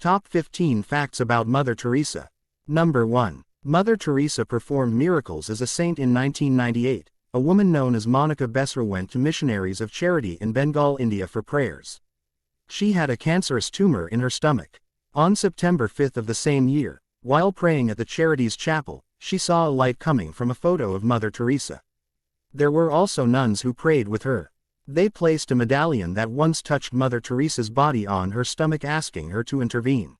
Top 15 Facts about Mother Teresa. Number 1. Mother Teresa performed miracles as a saint in 1998. A woman known as Monica Besra went to missionaries of charity in Bengal, India for prayers. She had a cancerous tumor in her stomach. On September 5 of the same year, while praying at the charity's chapel, she saw a light coming from a photo of Mother Teresa. There were also nuns who prayed with her. They placed a medallion that once touched Mother Teresa's body on her stomach, asking her to intervene.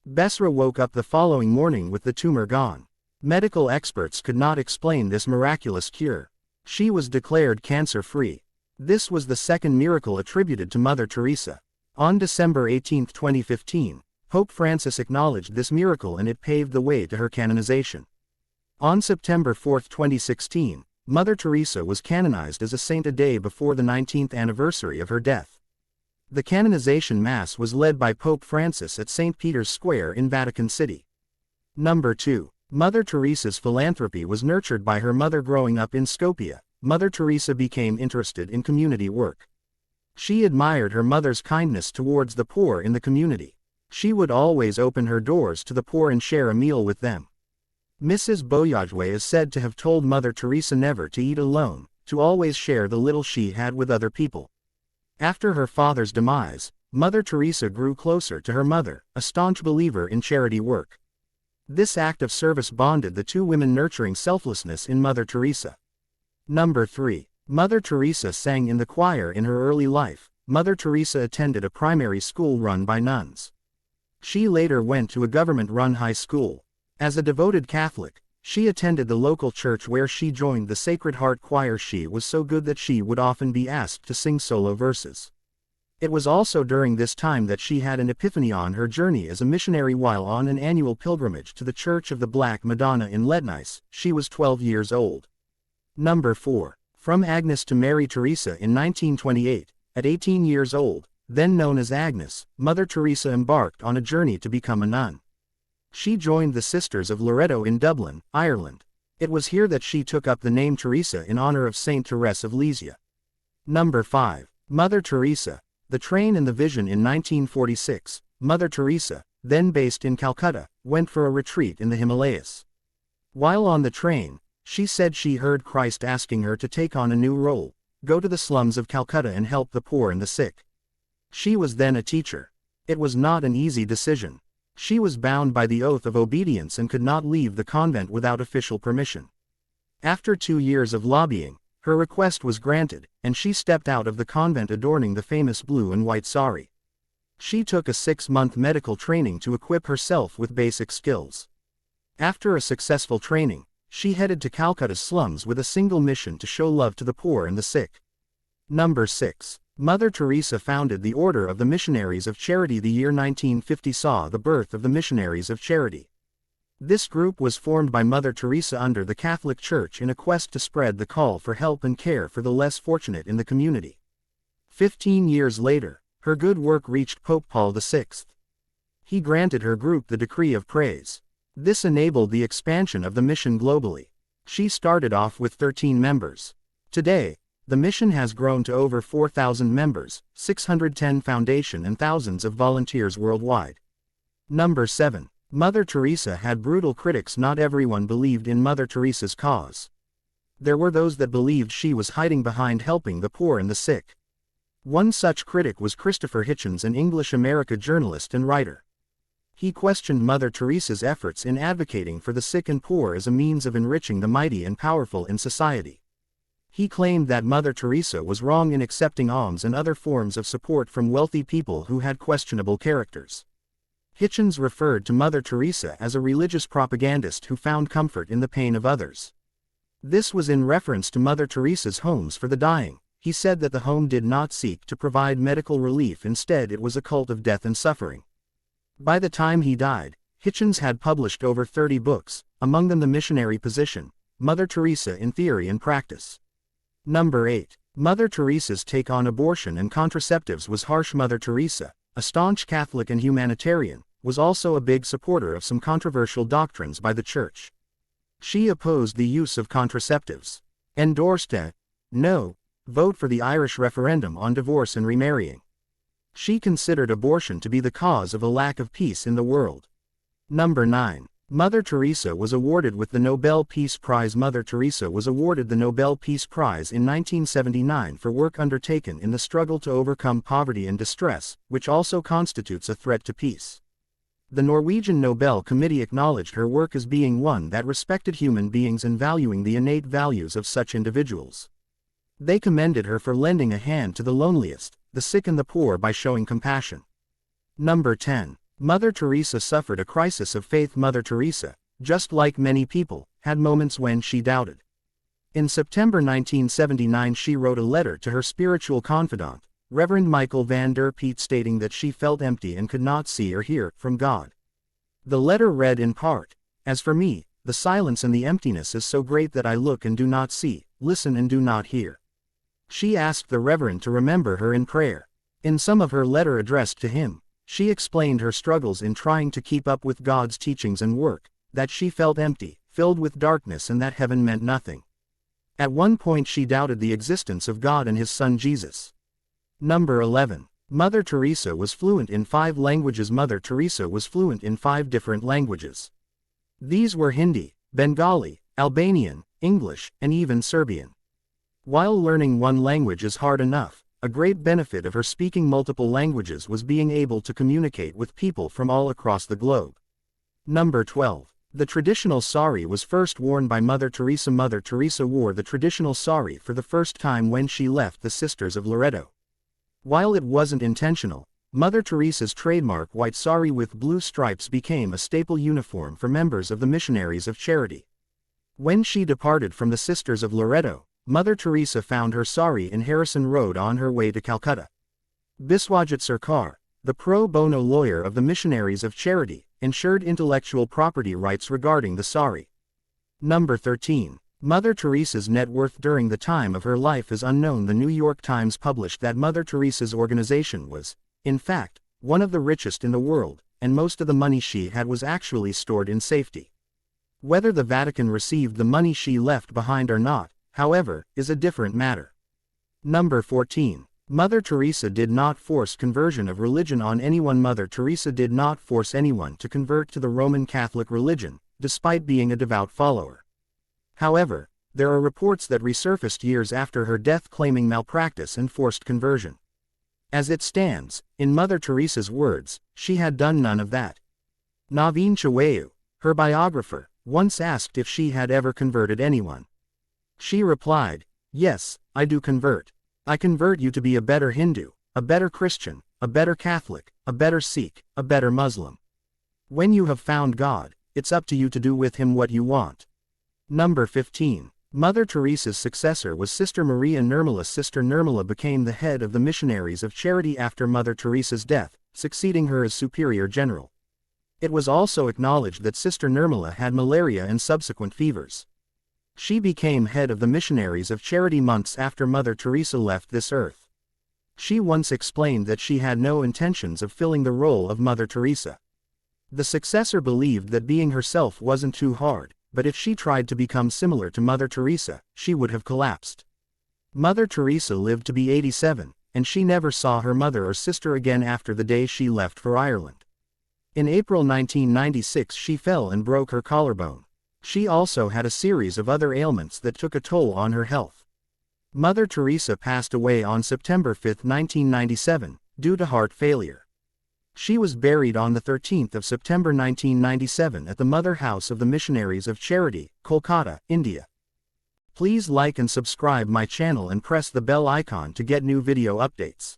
Besra woke up the following morning with the tumor gone. Medical experts could not explain this miraculous cure. She was declared cancer-free. This was the second miracle attributed to Mother Teresa. On December 18, 2015, Pope Francis acknowledged this miracle and it paved the way to her canonization. On September 4, 2016, Mother Teresa was canonized as a saint a day before the 19th anniversary of her death. The canonization mass was led by Pope Francis at St. Peter's Square in Vatican City. Number 2. Mother Teresa's philanthropy was nurtured by her mother. Growing up in Skopje, Mother Teresa became interested in community work. She admired her mother's kindness towards the poor in the community. She would always open her doors to the poor and share a meal with them. Mrs. Boyajwe is said to have told Mother Teresa never to eat alone, to always share the little she had with other people. After her father's demise, Mother Teresa grew closer to her mother, a staunch believer in charity work. This act of service bonded the two women, nurturing selflessness in Mother Teresa. Number 3. Mother Teresa sang in the choir in her early life. Mother Teresa attended a primary school run by nuns. She later went to a government-run high school. As a devoted Catholic, she attended the local church where she joined the Sacred Heart Choir. She was so good that she would often be asked to sing solo verses. It was also during this time that she had an epiphany on her journey as a missionary. While on an annual pilgrimage to the Church of the Black Madonna in Letnice, she was 12 years old. Number 4. From Agnes to Mary Teresa in 1928, at 18 years old, then known as Agnes, Mother Teresa embarked on a journey to become a nun. She joined the Sisters of Loreto in Dublin, Ireland. It was here that she took up the name Teresa in honor of Saint Therese of Lisieux. Number 5. Mother Teresa. The Train and the Vision. In 1946, Mother Teresa, then based in Calcutta, went for a retreat in the Himalayas. While on the train, she said she heard Christ asking her to take on a new role, go to the slums of Calcutta and help the poor and the sick. She was then a teacher. It was not an easy decision. She was bound by the oath of obedience and could not leave the convent without official permission. After 2 years of lobbying, her request was granted, and she stepped out of the convent adorning the famous blue and white sari. She took a 6-month medical training to equip herself with basic skills. After a successful training, she headed to Calcutta's slums with a single mission: to show love to the poor and the sick. Number 6. Mother Teresa founded the Order of the Missionaries of Charity. The year 1950 saw the birth of the Missionaries of Charity. This group was formed by Mother Teresa under the Catholic Church in a quest to spread the call for help and care for the less fortunate in the community. 15 years later, her good work reached Pope Paul VI. He granted her group the Decree of Praise. This enabled the expansion of the mission globally. She started off with 13 members. Today, the mission has grown to over 4,000 members, 610 foundation and thousands of volunteers worldwide. Number 7. Mother Teresa had brutal critics. Not everyone believed in Mother Teresa's cause. There were those that believed she was hiding behind helping the poor and the sick. One such critic was Christopher Hitchens, an English-American journalist and writer. He questioned Mother Teresa's efforts in advocating for the sick and poor as a means of enriching the mighty and powerful in society. He claimed that Mother Teresa was wrong in accepting alms and other forms of support from wealthy people who had questionable characters. Hitchens referred to Mother Teresa as a religious propagandist who found comfort in the pain of others. This was in reference to Mother Teresa's homes for the dying. He said that the home did not seek to provide medical relief, instead it was a cult of death and suffering. By the time he died, Hitchens had published over 30 books, among them The Missionary Position, Mother Teresa in Theory and Practice. Number 8. Mother Teresa's take on abortion and contraceptives was harsh. Mother Teresa, a staunch Catholic and humanitarian, was also a big supporter of some controversial doctrines by the Church. She opposed the use of contraceptives, endorsed a no vote for the Irish referendum on divorce and remarrying. She considered abortion to be the cause of a lack of peace in the world. Number 9. Mother Teresa was awarded with the Nobel Peace Prize. Mother Teresa was awarded the Nobel Peace Prize in 1979 for work undertaken in the struggle to overcome poverty and distress, which also constitutes a threat to peace. The Norwegian Nobel Committee acknowledged her work as being one that respected human beings and valuing the innate values of such individuals. They commended her for lending a hand to the loneliest, the sick and the poor by showing compassion. Number 10. Mother Teresa suffered a crisis of faith. Mother Teresa, just like many people, had moments when she doubted. In September 1979 she wrote a letter to her spiritual confidant, Reverend Michael van der Peet, stating that she felt empty and could not see or hear from God. The letter read in part, "As for me, the silence and the emptiness is so great that I look and do not see, listen and do not hear." She asked the Reverend to remember her in prayer. In some of her letter addressed to him, she explained her struggles in trying to keep up with God's teachings and work, that she felt empty, filled with darkness, and that heaven meant nothing. At one point she doubted the existence of God and his Son Jesus. Number 11. Mother Teresa was fluent in 5 languages. Mother Teresa was fluent in 5 different languages. These were Hindi, Bengali, Albanian, English, and even Serbian. While learning one language is hard enough, a great benefit of her speaking multiple languages was being able to communicate with people from all across the globe. Number 12. The traditional sari was first worn by Mother Teresa. Mother Teresa wore the traditional sari for the first time when she left the Sisters of Loreto. While it wasn't intentional, Mother Teresa's trademark white sari with blue stripes became a staple uniform for members of the Missionaries of Charity. When she departed from the Sisters of Loreto, Mother Teresa found her sari in Harrison Road on her way to Calcutta. Biswajit Sarkar, the pro bono lawyer of the Missionaries of Charity, ensured intellectual property rights regarding the sari. Number 13. Mother Teresa's net worth during the time of her life is unknown. The New York Times published that Mother Teresa's organization was, in fact, one of the richest in the world, and most of the money she had was actually stored in safety. Whether the Vatican received the money she left behind or not, however, is a different matter. Number 14. Mother Teresa did not force conversion of religion on anyone. Mother Teresa did not force anyone to convert to the Roman Catholic religion, despite being a devout follower. However, there are reports that resurfaced years after her death claiming malpractice and forced conversion. As it stands, in Mother Teresa's words, she had done none of that. Naveen Chawayu, her biographer, once asked if she had ever converted anyone. She replied, "Yes, I do convert. I convert you to be a better Hindu, a better Christian, a better Catholic, a better Sikh, a better Muslim. When you have found God, it's up to you to do with him what you want." Number 15. Mother Teresa's successor was Sister Maria Nirmala. Sister Nirmala became the head of the Missionaries of Charity after Mother Teresa's death, succeeding her as Superior General. It was also acknowledged that Sister Nirmala had malaria and subsequent fevers. She became head of the Missionaries of Charity months after Mother Teresa left this earth. She once explained that she had no intentions of filling the role of Mother Teresa. The successor believed that being herself wasn't too hard, but if she tried to become similar to Mother Teresa, she would have collapsed. Mother Teresa lived to be 87, and she never saw her mother or sister again after the day she left for Ireland. In April 1996 she fell and broke her collarbone. She also had a series of other ailments that took a toll on her health. Mother Teresa passed away on September 5, 1997, due to heart failure. She was buried on the 13th of September 1997 at the Mother House of the Missionaries of Charity, Kolkata, India. Please like and subscribe my channel and press the bell icon to get new video updates.